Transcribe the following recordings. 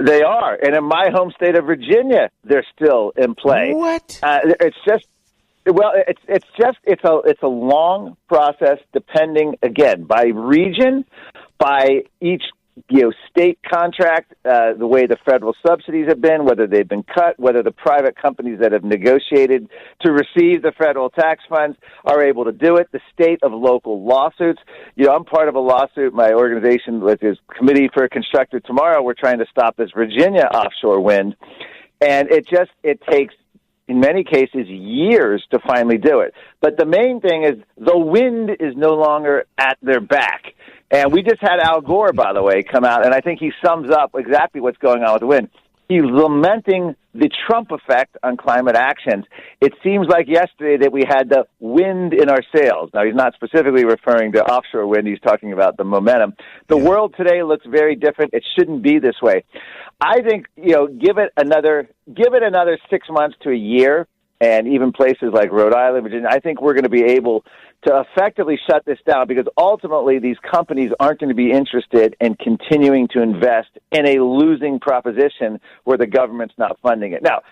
They are, and in my home state of Virginia, they're still in play. What? It's a long process, depending again by region, by each state contract, the way the federal subsidies have been, whether they've been cut, whether the private companies that have negotiated to receive the federal tax funds are able to do it, the state of local lawsuits. I'm part of a lawsuit, my organization, with this Committee for Constructive Tomorrow. We're trying to stop this Virginia offshore wind, and it takes, in many cases, years to finally do it. But the main thing is the wind is no longer at their back. And we just had Al Gore, by the way, come out, and I think he sums up exactly what's going on with the wind. He's lamenting the Trump effect on climate actions. It seems like yesterday that we had the wind in our sails. Now, he's not specifically referring to offshore wind. He's talking about the momentum. The world today looks very different. It shouldn't be this way. I think, give it another 6 months to a year, and even places like Rhode Island, Virginia, I think we're going to be able to effectively shut this down, because ultimately these companies aren't going to be interested in continuing to invest in a losing proposition where the government's not funding it. Now,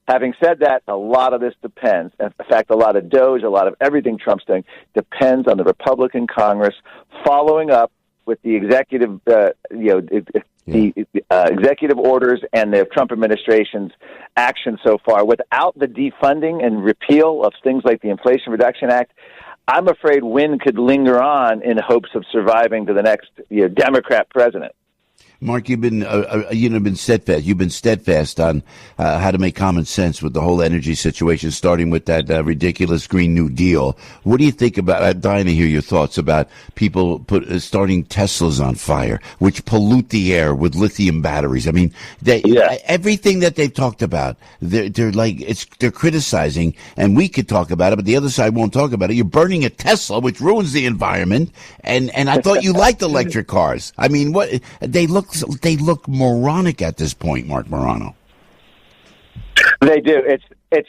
having said that, a lot of this depends. In fact, a lot of DOGE, a lot of everything Trump's doing depends on the Republican Congress following up with the executive, executive orders and the Trump administration's action so far. Without the defunding and repeal of things like the Inflation Reduction Act, I'm afraid wind could linger on in hopes of surviving to the next Democrat president. Mark, you've been steadfast. You've been steadfast on how to make common sense with the whole energy situation, starting with that ridiculous Green New Deal. What do you think about? I'm dying to hear your thoughts about people starting Teslas on fire, which pollute the air with lithium batteries. I mean, everything that they've talked about, they're criticizing, and we could talk about it, but the other side won't talk about it. You're burning a Tesla, which ruins the environment, and I thought you liked electric cars. I mean, what they look moronic at this point, Marc Morano. They do. It's